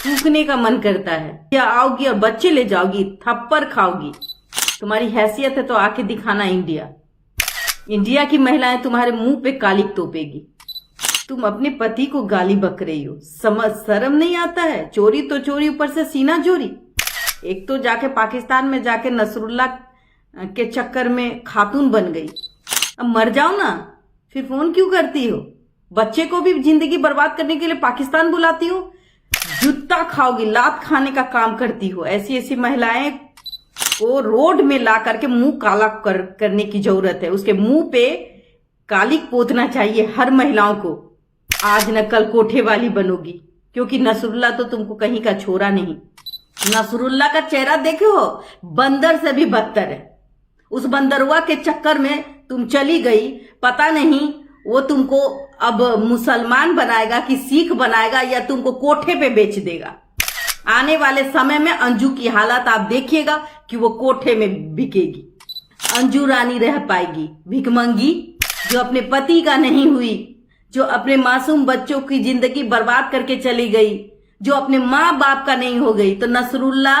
थूकने का मन करता है। या आओगी और बच्चे ले जाओगी, थप्पड़ खाओगी। तुम्हारी हैसियत है तो आके दिखाना इंडिया। इंडिया की महिलाएं तुम्हारे मुंह पे कालिक तोपेगी। तुम अपने पति को गाली बक रही हो, समझ शर्म नहीं आता है? चोरी तो चोरी, ऊपर से सीना चोरी। एक तो जाके पाकिस्तान में जाके नसरुल्ला के चक्कर में खातून बन गई। अब मर जाओ ना, फिर फोन क्यों करती हो? बच्चे को भी जिंदगी बर्बाद करने के लिए पाकिस्तान बुलाती हो। जूता खाओगी, लात खाने का काम करती हो। ऐसी ऐसी महिलाएं को रोड में ला करके मुंह काला करने की जरूरत है। उसके मुंह पे कालिक पोतना चाहिए हर महिलाओं को। आज न कल कोठे वाली बनोगी, क्योंकि नसरुल्ला तो तुमको कहीं का छोरा नहीं। नसरुल्ला का चेहरा देखे हो, बंदर से भी बदतर है। उस बंदरवा के चक्कर में तुम चली गई। पता नहीं वो तुमको अब मुसलमान बनाएगा कि सिख बनाएगा, या तुमको कोठे पे बेच देगा। आने वाले समय में अंजू की हालत आप देखिएगा कि वो कोठे में बिकेगी। अंजू रानी रह पाएगी भिखमंगी, जो अपने पति का नहीं हुई, जो अपने मासूम बच्चों की जिंदगी बर्बाद करके चली गई, जो अपने माँ बाप का नहीं हो गई। तो नसरुल्ला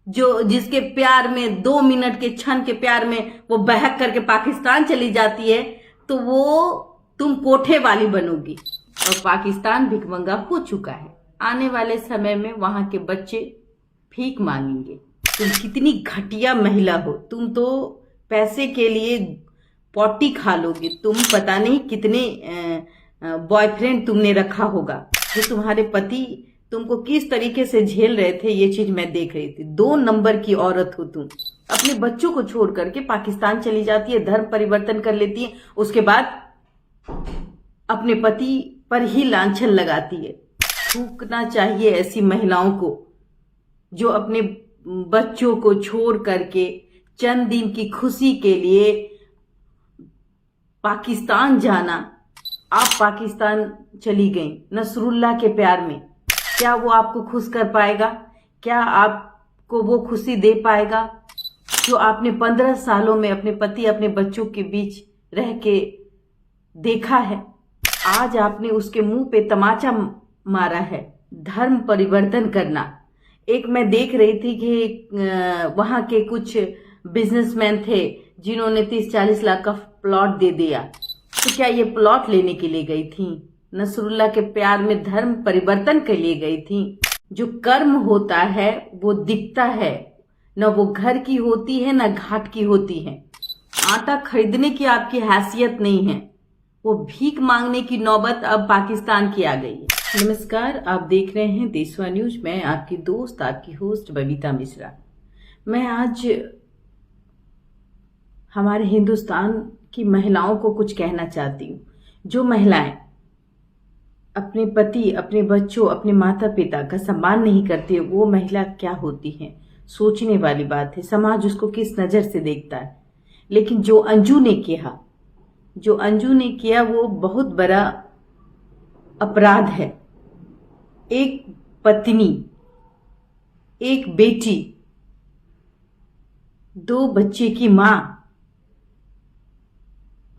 जो जिसके प्यार में 2 मिनट के क्षण के प्यार में वो बहक करके पाकिस्तान चली जाती है, तो वो तुम कोठे वाली बनोगी। और पाकिस्तान भिखमंगा हो चुका है। आने वाले समय में वहां के बच्चे भीख मांगेंगे। तुम कितनी घटिया महिला हो। तुम तो पैसे के लिए पॉटी खा लोगे। तुम पता नहीं कितने बॉयफ्रेंड तुमने रखा होगा, जो तुम्हारे पति तुमको किस तरीके से झेल रहे थे। ये चीज मैं देख रही थी। 2 नंबर की औरत हो तुम। अपने बच्चों को छोड़ करके पाकिस्तान चली जाती है, धर्म परिवर्तन कर लेती है, उसके बाद अपने पति पर ही लांछन लगाती है। थूकना चाहिए ऐसी महिलाओं को, जो अपने बच्चों को छोड़ करके चंद दिन की खुशी के लिए पाकिस्तान जाना। आप पाकिस्तान चली गई नसरुल्ला के प्यार में। क्या वो आपको खुश कर पाएगा? क्या आपको वो खुशी दे पाएगा जो आपने 15 सालों में अपने पति अपने बच्चों के बीच रह के देखा है? आज आपने उसके मुंह पे तमाचा मारा है। धर्म परिवर्तन करना। एक मैं देख रही थी कि वहां के कुछ बिजनेसमैन थे जिन्होंने 30-40 लाख का प्लॉट दे दिया। तो क्या ये प्लॉट लेने के लिए गई थी? नसरुल्ला के प्यार में धर्म परिवर्तन के लिए गई थी। जो कर्म होता है वो दिखता है, न वो घर की होती है न घाट की होती है। आटा खरीदने की आपकी हैसियत नहीं है। वो भीख मांगने की नौबत अब पाकिस्तान की आ गई है। नमस्कार, आप देख रहे हैं देशवा न्यूज। मैं आपकी दोस्त, आपकी होस्ट बबीता मिश्रा। मैं आज हमारे हिंदुस्तान की महिलाओं को कुछ कहना चाहती हूँ। जो महिलाएं अपने पति, अपने बच्चों, अपने माता पिता का सम्मान नहीं करती, वो महिला क्या होती है? सोचने वाली बात है। समाज उसको किस नजर से देखता है। लेकिन जो अंजू ने किया वो बहुत बड़ा अपराध है। एक पत्नी, एक बेटी, 2 बच्चे की मां,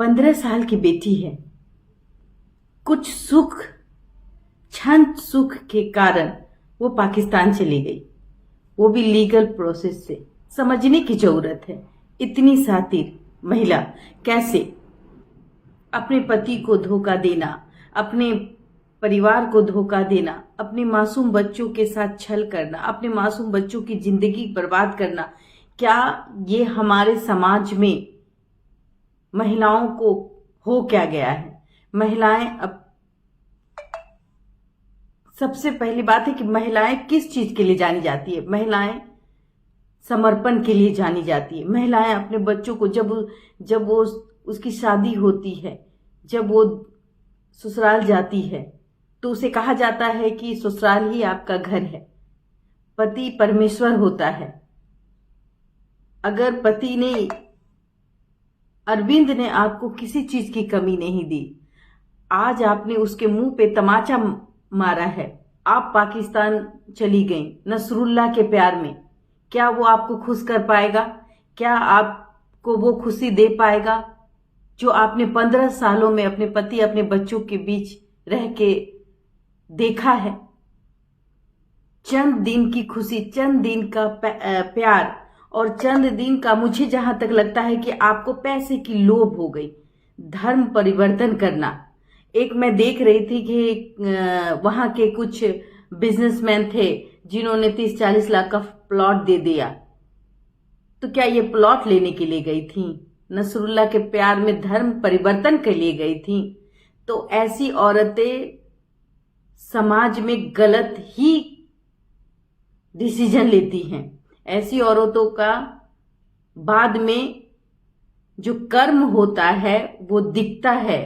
15 साल की बेटी है। कुछ सुख, क्षण सुख के कारण वो पाकिस्तान चली गई, वो भी लीगल प्रोसेस से। समझने की जरूरत है। इतनी सातिर महिला कैसे अपने पति को धोखा देना, अपने परिवार को धोखा देना, अपने मासूम बच्चों के साथ छल करना, अपने मासूम बच्चों की जिंदगी बर्बाद करना। क्या ये हमारे समाज में महिलाओं को हो क्या गया है? महिलाएं अब सबसे पहली बात है कि महिलाएं किस चीज के लिए जानी जाती है? महिलाएं समर्पण के लिए जानी जाती है। महिलाएं अपने बच्चों को जब वो उसकी शादी होती है, जब वो ससुराल जाती है, तो उसे कहा जाता है कि ससुराल ही आपका घर है। पति परमेश्वर होता है। अगर पति ने, अरविंद ने आपको किसी चीज की कमी नहीं दी, आज आपने उसके मुंह पे तमाचा मारा है। आप पाकिस्तान चली गई नसरुल्ला के प्यार में। क्या वो आपको खुश कर पाएगा? क्या आपको वो खुशी दे पाएगा जो आपने 15 सालों में अपने पति अपने बच्चों के बीच रह के देखा है? चंद दिन की खुशी, चंद दिन का प्यार और चंद दिन का, मुझे जहां तक लगता है कि आपको पैसे की लोभ हो गई। धर्म परिवर्तन करना, एक मैं देख रही थी कि वहां के कुछ बिजनेसमैन थे जिन्होंने 30-40 लाख का प्लॉट दे दिया। तो क्या ये प्लॉट लेने के लिए गई थी? नसरुल्ला के प्यार में धर्म परिवर्तन के लिए गई थी? तो ऐसी औरतें समाज में गलत ही डिसीजन लेती हैं। ऐसी औरतों का बाद में जो कर्म होता है वो दिखता है,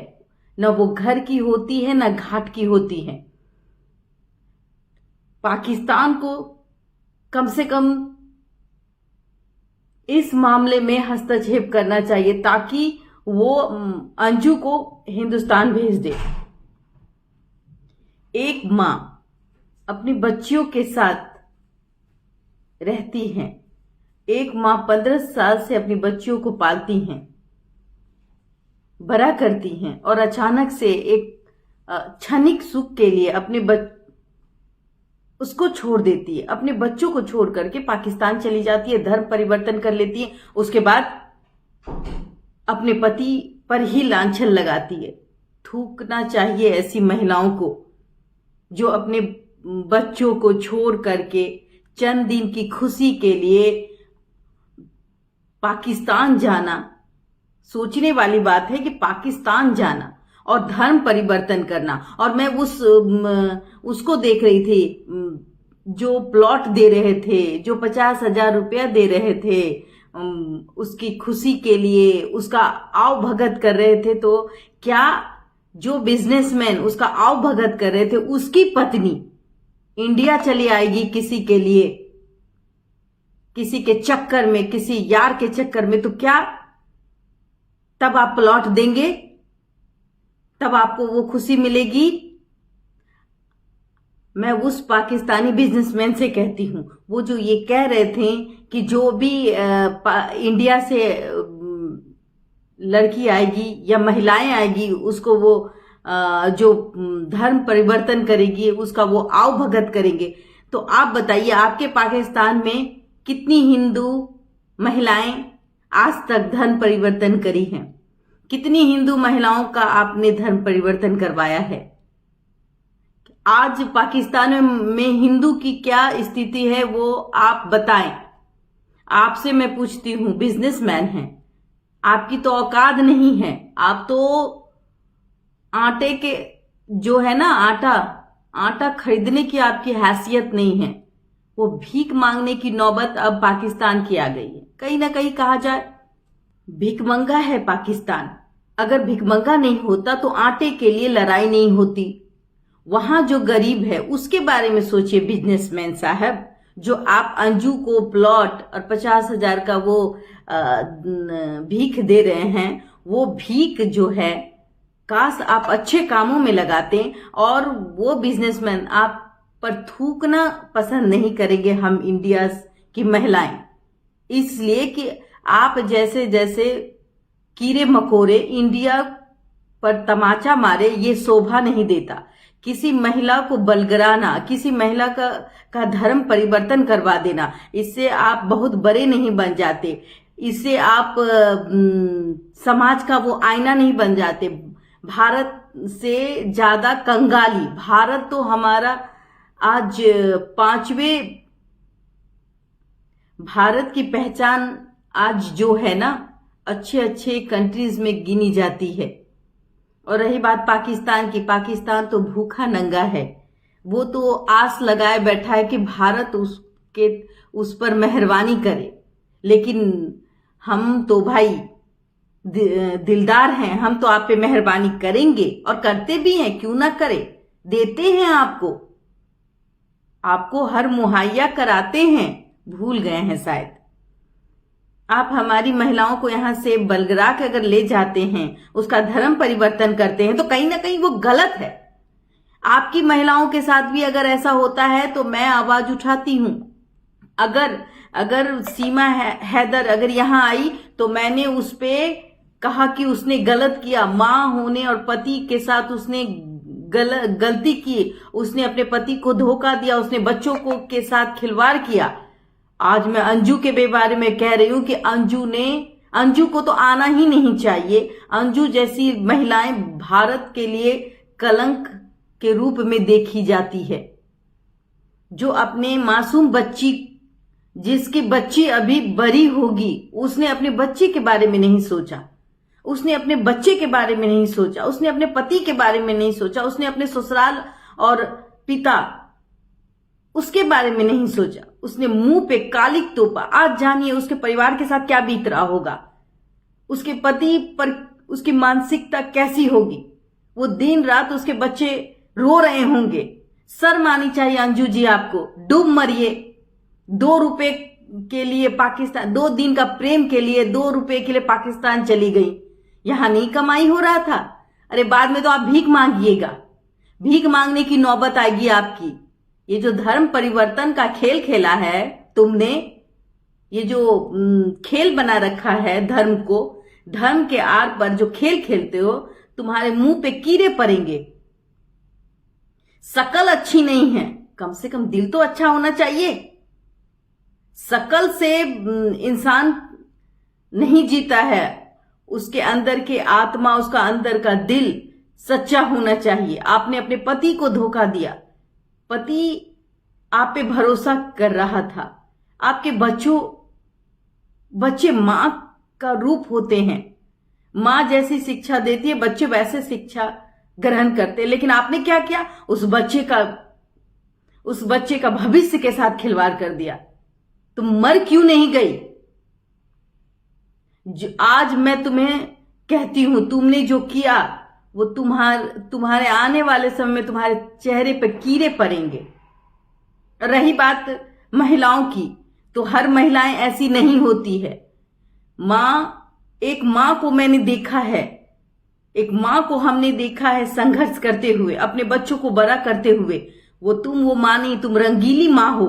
न वो घर की होती है न घाट की होती है। पाकिस्तान को कम से कम इस मामले में हस्तक्षेप करना चाहिए ताकि वो अंजू को हिंदुस्तान भेज दे। एक मां अपनी बच्चियों के साथ रहती है, एक मां 15 साल से अपनी बच्चियों को पालती हैं, बड़ा करती हैं, और अचानक से एक क्षणिक सुख के लिए उसको छोड़ देती है, अपने बच्चों को छोड़ करके पाकिस्तान चली जाती है, धर्म परिवर्तन कर लेती है, उसके बाद अपने पति पर ही लांछन लगाती है। थूकना चाहिए ऐसी महिलाओं को जो अपने बच्चों को छोड़ करके चंद दिन की खुशी के लिए पाकिस्तान जाना। सोचने वाली बात है कि पाकिस्तान जाना और धर्म परिवर्तन करना। और मैं उसको देख रही थी जो प्लॉट दे रहे थे, जो 50,000 रुपया दे रहे थे उसकी खुशी के लिए, उसका आव भगत कर रहे थे। तो क्या जो बिजनेसमैन उसका आव भगत कर रहे थे उसकी पत्नी इंडिया चली आएगी किसी के लिए, किसी के चक्कर में, किसी यार के चक्कर में? तो क्या तब आप प्लॉट देंगे? तब आपको वो खुशी मिलेगी? मैं उस पाकिस्तानी बिजनेसमैन से कहती हूं, वो जो ये कह रहे थे कि जो भी इंडिया से लड़की आएगी या महिलाएं आएगी उसको वो जो धर्म परिवर्तन करेगी उसका वो आव भगत करेंगे। तो आप बताइए, आपके पाकिस्तान में कितनी हिंदू महिलाएं आज तक धर्म परिवर्तन करी हैं? कितनी हिंदू महिलाओं का आपने धर्म परिवर्तन करवाया है? आज पाकिस्तान में हिंदू की क्या स्थिति है वो आप बताएं। आपसे मैं पूछती हूं, बिजनेसमैन हैं, आपकी तो औकात नहीं है। आप तो आटे के जो है ना, आटा खरीदने की आपकी हैसियत नहीं है। वो भीख मांगने की नौबत अब पाकिस्तान की आ गई है। कहीं ना कहीं कहा जाए भिखमंगा है पाकिस्तान। अगर भिखमंगा नहीं होता तो आटे के लिए लड़ाई नहीं होती। वहां जो गरीब है उसके बारे में सोचिए बिजनेसमैन साहब। जो आप अंजू को प्लॉट और 50,000 का वो भीख दे रहे हैं, वो भीख जो है काश आप अच्छे कामों में लगाते। और वो बिजनेसमैन आप पर थूकना पसंद नहीं करेंगे हम इंडिया की महिलाएं, इसलिए कि आप जैसे जैसे कीड़े मकोड़े इंडिया पर तमाचा मारे, ये शोभा नहीं देता। किसी महिला को बलगराना, किसी महिला का धर्म परिवर्तन करवा देना, इससे आप बहुत बड़े नहीं बन जाते, इससे आप समाज का वो आईना नहीं बन जाते। भारत से ज्यादा कंगाली, भारत तो हमारा आज 5वें, भारत की पहचान आज जो है ना अच्छे अच्छे कंट्रीज में गिनी जाती है। और रही बात पाकिस्तान की, पाकिस्तान तो भूखा नंगा है। वो तो आस लगाए बैठा है कि भारत उस पर मेहरबानी करे। लेकिन हम तो भाई दिलदार हैं, हम तो आप पे मेहरबानी करेंगे और करते भी हैं, क्यों ना करें। देते हैं आपको हर मुहैया कराते हैं। भूल गए हैं शायद। आप हमारी महिलाओं को यहां से बलगरा के अगर ले जाते हैं, उसका धर्म परिवर्तन करते हैं, तो कहीं ना कहीं वो गलत है। आपकी महिलाओं के साथ भी अगर ऐसा होता है तो मैं आवाज उठाती हूं। अगर सीमा हैदर अगर यहां आई तो मैंने उस पे कहा कि उसने गलत किया। मां होने और पति के साथ उसने गलती की, उसने अपने पति को धोखा दिया, उसने बच्चों को के साथ खिलवाड़ किया। आज मैं अंजू के बारे में कह रही हूं कि अंजू को तो आना ही नहीं चाहिए। अंजू जैसी महिलाएं भारत के लिए कलंक के रूप में देखी जाती है, जो अपने मासूम बच्ची, जिसकी बच्ची अभी बड़ी होगी, उसने अपने बच्चे के बारे में नहीं सोचा, उसने अपने बच्चे के बारे में नहीं सोचा, उसने अपने पति के बारे में नहीं सोचा, उसने अपने ससुराल और पिता उसके बारे में नहीं सोचा, उसने मुंह पे कालिक तोपा। आज जानिए उसके परिवार के साथ क्या बीत रहा होगा, उसके पति पर उसकी मानसिकता कैसी होगी। वो दिन रात उसके बच्चे रो रहे होंगे। शर्म आनी चाहिए अंजू जी आपको। डूब मरिए। 2 रुपए के लिए पाकिस्तान, 2 दिन का प्रेम के लिए 2 रुपए के लिए पाकिस्तान चली गई। यहां नहीं कमाई हो रहा था? अरे बाद में तो आप भीख मांगिएगा, भीख मांगने की नौबत आएगी आपकी। ये जो धर्म परिवर्तन का खेल खेला है तुमने, ये जो खेल बना रखा है धर्म को, धर्म के आड़ पर जो खेल खेलते हो, तुम्हारे मुंह पे कीड़े पड़ेंगे। शकल अच्छी नहीं है, कम से कम दिल तो अच्छा होना चाहिए। शकल से इंसान नहीं जीता है, उसके अंदर के आत्मा, उसका अंदर का दिल सच्चा होना चाहिए। आपने अपने पति को धोखा दिया। पति आप पे भरोसा कर रहा था। आपके बच्चे मां का रूप होते हैं। मां जैसी शिक्षा देती है, बच्चे वैसे शिक्षा ग्रहण करते हैं। लेकिन आपने क्या किया? उस बच्चे का भविष्य के साथ खिलवाड़ कर दिया। तुम मर क्यों नहीं गई? आज मैं तुम्हें कहती हूं, तुमने जो किया वो तुम्हारे आने वाले समय में तुम्हारे चेहरे पर कीड़े पड़ेंगे। रही बात महिलाओं की, तो हर महिलाएं ऐसी नहीं होती है। एक मां को मैंने देखा है, एक मां को हमने देखा है संघर्ष करते हुए, अपने बच्चों को बड़ा करते हुए। वो मां नहीं, तुम रंगीली मां हो।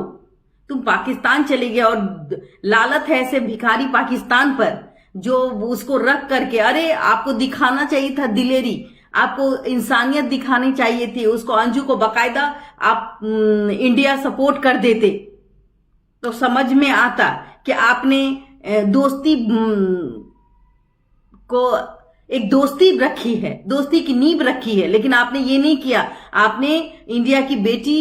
तुम पाकिस्तान चले गए और लालत है ऐसे भिखारी पाकिस्तान पर, जो उसको रख करके, अरे आपको दिखाना चाहिए था दिलेरी, आपको इंसानियत दिखानी चाहिए थी उसको। अंजू को बकायदा आप इंडिया सपोर्ट कर देते तो समझ में आता कि आपने दोस्ती को एक दोस्ती रखी है, दोस्ती की नींव रखी है। लेकिन आपने ये नहीं किया। आपने इंडिया की बेटी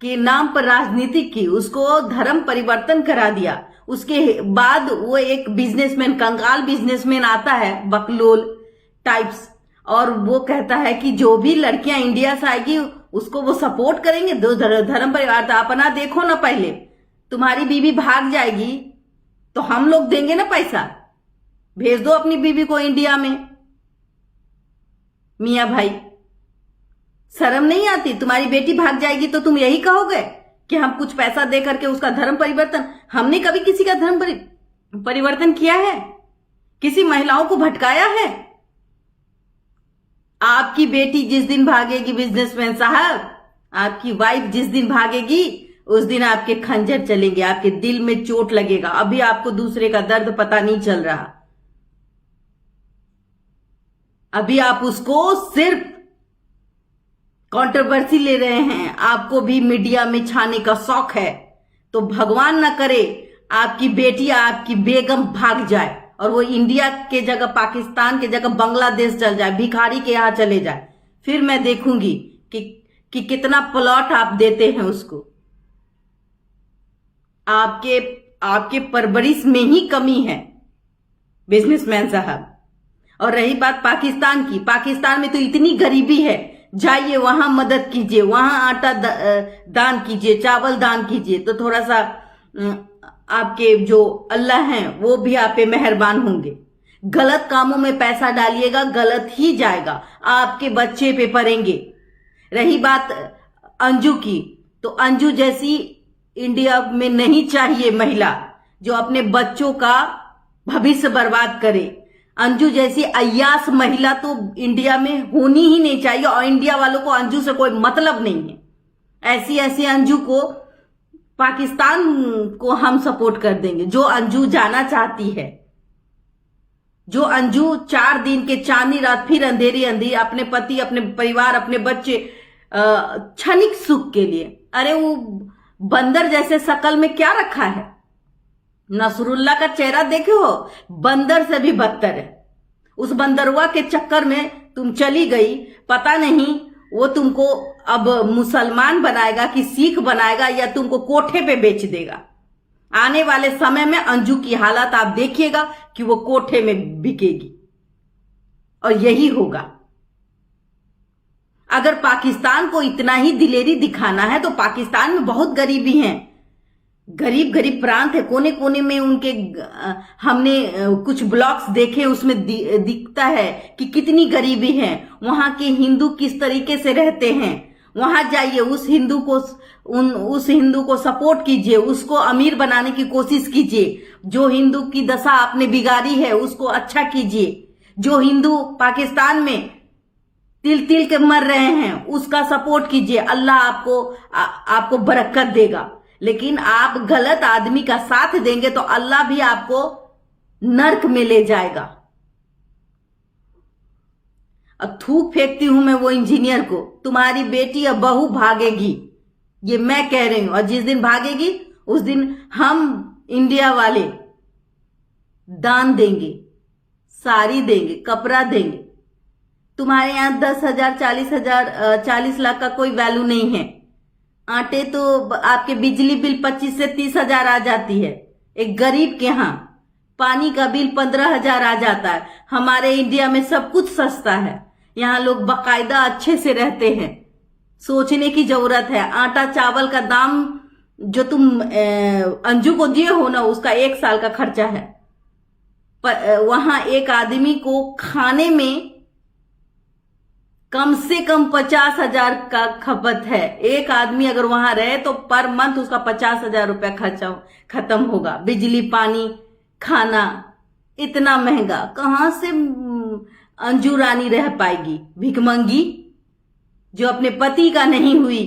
के नाम पर राजनीति की, उसको धर्म परिवर्तन करा दिया। उसके बाद वो एक बिजनेसमैन, कंगाल बिजनेसमैन आता है, बकलोल टाइप्स, और वो कहता है कि जो भी लड़कियां इंडिया से आएगी उसको वो सपोर्ट करेंगे। धर्म परिवार तो अपना देखो ना पहले। तुम्हारी बीवी भाग जाएगी तो हम लोग देंगे ना पैसा। भेज दो अपनी बीवी को इंडिया में। मियां भाई, शर्म नहीं आती? तुम्हारी बेटी भाग जाएगी तो तुम यही कहोगे कि हम कुछ पैसा दे करके उसका धर्म परिवर्तन। हमने कभी किसी का धर्म परिवर्तन किया है? किसी महिलाओं को भटकाया है? आपकी बेटी जिस दिन भागेगी, बिजनेसमैन साहब, आपकी वाइफ जिस दिन भागेगी, उस दिन आपके खंजर चलेंगे, आपके दिल में चोट लगेगा। अभी आपको दूसरे का दर्द पता नहीं चल रहा। अभी आप उसको सिर्फ कंट्रोवर्सी ले रहे हैं। आपको भी मीडिया में छाने का शौक है। तो भगवान ना करे आपकी बेटी, आपकी बेगम भाग जाए और वो इंडिया के जगह, पाकिस्तान के जगह बांग्लादेश चल जाए, भिखारी के यहां चले जाए। फिर मैं देखूंगी कि कितना प्लॉट आप देते हैं उसको। आपके परवरिश में ही कमी है बिजनेसमैन साहब। और रही बात पाकिस्तान की, पाकिस्तान में तो इतनी गरीबी है, जाइए वहां मदद कीजिए, वहां आटा दान कीजिए, चावल दान कीजिए, तो थोड़ा सा आपके जो अल्लाह हैं वो भी आप पे मेहरबान होंगे। गलत कामों में पैसा डालिएगा, गलत ही जाएगा, आपके बच्चे पे पड़ेंगे। रही बात अंजू की, तो अंजू जैसी इंडिया में नहीं चाहिए महिला जो अपने बच्चों का भविष्य बर्बाद करे। अंजू जैसी अय्यास महिला तो इंडिया में होनी ही नहीं चाहिए, और इंडिया वालों को अंजू से कोई मतलब नहीं है। ऐसी अंजू को पाकिस्तान को हम सपोर्ट कर देंगे, जो अंजू जाना चाहती है। जो अंजू 4 दिन के चांदनी रात फिर अंधेरी अंधी अपने पति, अपने परिवार, अपने बच्चे, क्षणिक सुख के लिए, अरे वो बंदर जैसे शकल में क्या रखा है? नसरुल्ला का चेहरा देखे हो, बंदर से भी बदतर है। उस बंदरवा के चक्कर में तुम चली गई, पता नहीं वो तुमको अब मुसलमान बनाएगा कि सिख बनाएगा या तुमको कोठे पे बेच देगा। आने वाले समय में अंजू की हालत आप देखिएगा कि वो कोठे में बिकेगी, और यही होगा। अगर पाकिस्तान को इतना ही दिलेरी दिखाना है तो पाकिस्तान में बहुत गरीबी है, गरीब गरीब प्रांत है, कोने कोने में उनके। हमने कुछ ब्लॉग्स देखे, उसमें दिखता है कि कितनी गरीबी है, वहां के हिंदू किस तरीके से रहते हैं। वहां जाइए, उस हिंदू को सपोर्ट कीजिए, उसको अमीर बनाने की कोशिश कीजिए। जो हिंदू की दशा आपने बिगाड़ी है उसको अच्छा कीजिए। जो हिंदू पाकिस्तान में तिल तिल के मर रहे हैं उसका सपोर्ट कीजिए, अल्लाह आपको बरकत देगा। लेकिन आप गलत आदमी का साथ देंगे तो अल्लाह भी आपको नर्क में ले जाएगा। अब थूक फेंकती हूं मैं वो इंजीनियर को, तुम्हारी बेटी या बहू भागेगी, ये मैं कह रही हूं। और जिस दिन भागेगी उस दिन हम इंडिया वाले दान देंगे, साड़ी देंगे, कपड़ा देंगे। तुम्हारे यहां 10,000, 40,000, 40 लाख का कोई वैल्यू नहीं है। आटे तो आपके बिजली बिल 25 से 30,000 आ जाती है, एक गरीब के यहां पानी का बिल 15,000 आ जाता है। हमारे इंडिया में सब कुछ सस्ता है, यहां लोग बाकायदा अच्छे से रहते हैं। सोचने की जरूरत है। आटा चावल का दाम जो तुम अंजू को दिए हो ना, उसका 1 साल का खर्चा है। वहां एक आदमी को खाने में कम से कम 50,000 का खपत है। एक आदमी अगर वहां रहे तो पर मंथ उसका 50,000 रुपया खर्चा खत्म होगा। बिजली, पानी, खाना इतना महंगा, कहां से अंजू रानी रह पाएगी? भिखमंगी जो अपने पति का नहीं हुई,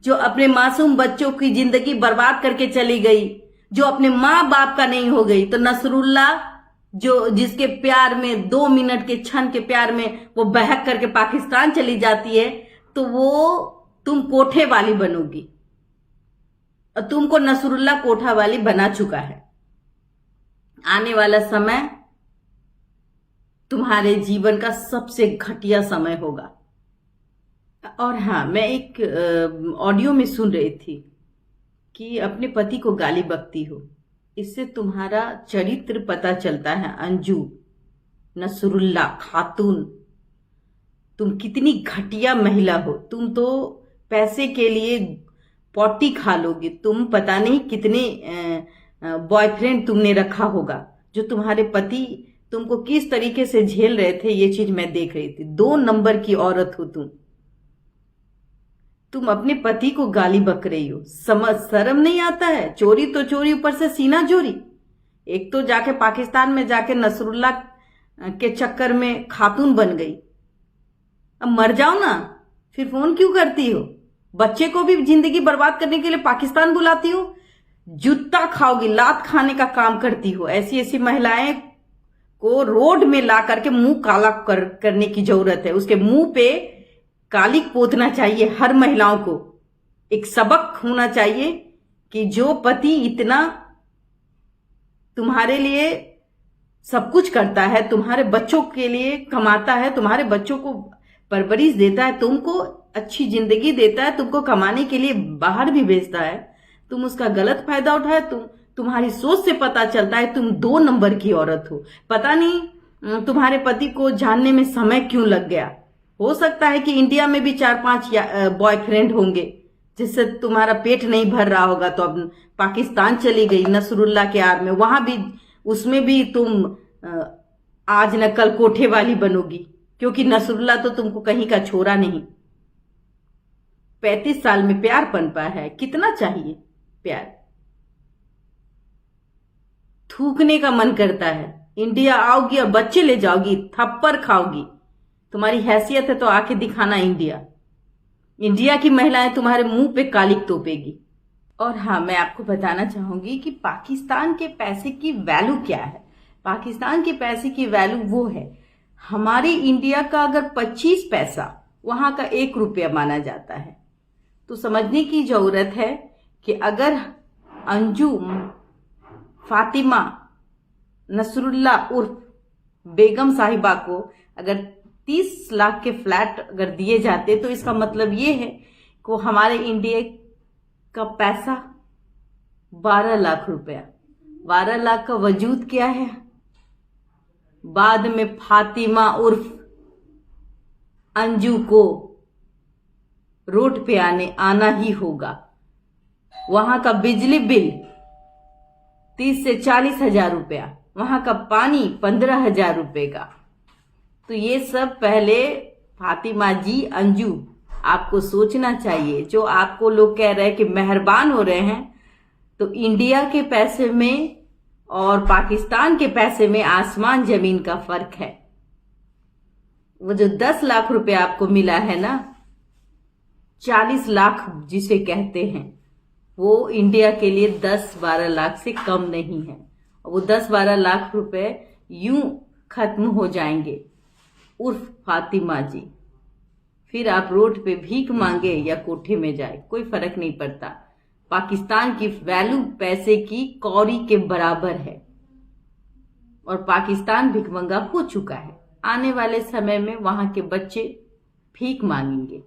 जो अपने मासूम बच्चों की जिंदगी बर्बाद करके चली गई, जो अपने माँ बाप का नहीं हो गई। तो नसरुल्ला जो जिसके प्यार में 2 मिनट के क्षण के प्यार में वो बहक करके पाकिस्तान चली जाती है, तो वो तुम कोठे वाली बनोगी। और तुमको नसरुल्ला कोठा वाली बना चुका है। आने वाला समय तुम्हारे जीवन का सबसे घटिया समय होगा। और हाँ, मैं एक ऑडियो में सुन रही थी कि अपने पति को गाली बकती हो, इससे तुम्हारा चरित्र पता चलता है। अंजू नसरुल्ला खातून, तुम कितनी घटिया महिला हो। तुम तो पैसे के लिए पॉटी खा लोगी। तुम पता नहीं कितने बॉयफ्रेंड तुमने रखा होगा, जो तुम्हारे पति तुमको किस तरीके से झेल रहे थे, ये चीज मैं देख रही थी। 2 नंबर की औरत हो तुम अपने पति को गाली बक रही हो। शर्म नहीं आता है? चोरी तो चोरी, ऊपर से सीना चोरी। एक तो जाके पाकिस्तान में जाके नसरुल्ला के चक्कर में खातून बन गई। अब मर जाओ ना, फिर फोन क्यों करती हो? बच्चे को भी जिंदगी बर्बाद करने के लिए पाकिस्तान बुलाती हो। जूता खाओगी, लात खाने का काम करती हो। ऐसी ऐसी महिलाएं को रोड में ला करके मुंह काला करने की जरूरत है। उसके मुंह पे कालिक पोतना चाहिए। हर महिलाओं को एक सबक होना चाहिए कि जो पति इतना तुम्हारे लिए सब कुछ करता है, तुम्हारे बच्चों के लिए कमाता है, तुम्हारे बच्चों को परवरिश देता है, तुमको अच्छी जिंदगी देता है, तुमको कमाने के लिए बाहर भी भेजता है, तुम उसका गलत फायदा उठाए। तुम्हारी सोच से पता चलता है तुम 2 नंबर की औरत हो। पता नहीं तुम्हारे पति को जानने में समय क्यों लग गया। हो सकता है कि इंडिया में भी 4-5 बॉयफ्रेंड होंगे, जिससे तुम्हारा पेट नहीं भर रहा होगा। तो अब पाकिस्तान चली गई नसरुल्ला के आड़ में, वहां भी उसमें भी तुम आज न कल कोठे वाली बनोगी, क्योंकि नसरुल्ला तो तुमको कहीं का छोरा नहीं। 35 साल में प्यार पनपा है, कितना चाहिए प्यार? थूकने का मन करता है। इंडिया आओगी और बच्चे ले जाओगी, थप्पड़ खाओगी। तुम्हारी हैसियत है तो आके दिखाना इंडिया की महिलाएं तुम्हारे मुंह पे कालिक तोपेगी। और हाँ, मैं आपको बताना चाहूंगी कि पाकिस्तान के पैसे की वैल्यू क्या है। पाकिस्तान के पैसे की वैल्यू वो है। हमारे इंडिया का अगर 25 पैसा वहां का 1 रुपया माना जाता है। तो समझने की जरूरत है कि अगर अंजू फातिमा नसरुल्ला उर्फ बेगम साहिबा को अगर 30 लाख के फ्लैट अगर दिए जाते तो इसका मतलब ये है कि हमारे इंडिया का पैसा 12 लाख रुपया, 12 लाख का वजूद क्या है। बाद में फातिमा उर्फ अंजू को रोड पे आना ही होगा। वहां का बिजली बिल 30 से 40 हजार रुपया, वहां का पानी 15 हजार रुपए का। तो ये सब पहले फातिमा जी, अंजू, आपको सोचना चाहिए। जो आपको लोग कह रहे हैं कि मेहरबान हो रहे हैं, तो इंडिया के पैसे में और पाकिस्तान के पैसे में आसमान जमीन का फर्क है। वो जो 10 लाख रुपए आपको मिला है ना, 40 लाख जिसे कहते हैं, वो इंडिया के लिए 10-12 लाख से कम नहीं है। वो 10-12 लाख रुपए यूं खत्म हो जाएंगे उर्फ फातिमा जी। फिर आप रोड पे भीख मांगे या कोठे में जाए, कोई फर्क नहीं पड़ता। पाकिस्तान की वैल्यू पैसे की कौड़ी के बराबर है और पाकिस्तान भिखमंगा हो चुका है। आने वाले समय में वहां के बच्चे भीख मांगेंगे।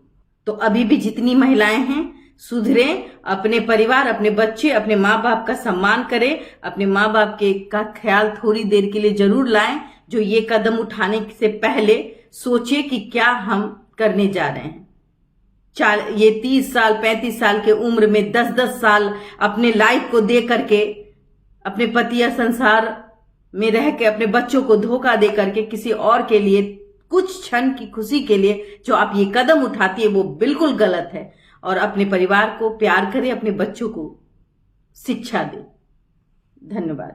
तो अभी भी जितनी महिलाएं हैं, सुधरें, अपने परिवार, अपने बच्चे, अपने माँ बाप का सम्मान करें, अपने माँ बाप के का ख्याल थोड़ी देर के लिए जरूर लाएं। जो ये कदम उठाने से पहले सोचे कि क्या हम करने जा रहे हैं। ये 30 साल 35 साल के उम्र में 10-10 साल अपने लाइफ को दे करके, अपने पति या संसार में रह के, अपने बच्चों को धोखा दे करके किसी और के लिए, कुछ क्षण की खुशी के लिए जो आप ये कदम उठाती है, वो बिल्कुल गलत है। और अपने परिवार को प्यार करें, अपने बच्चों को शिक्षा दें। धन्यवाद।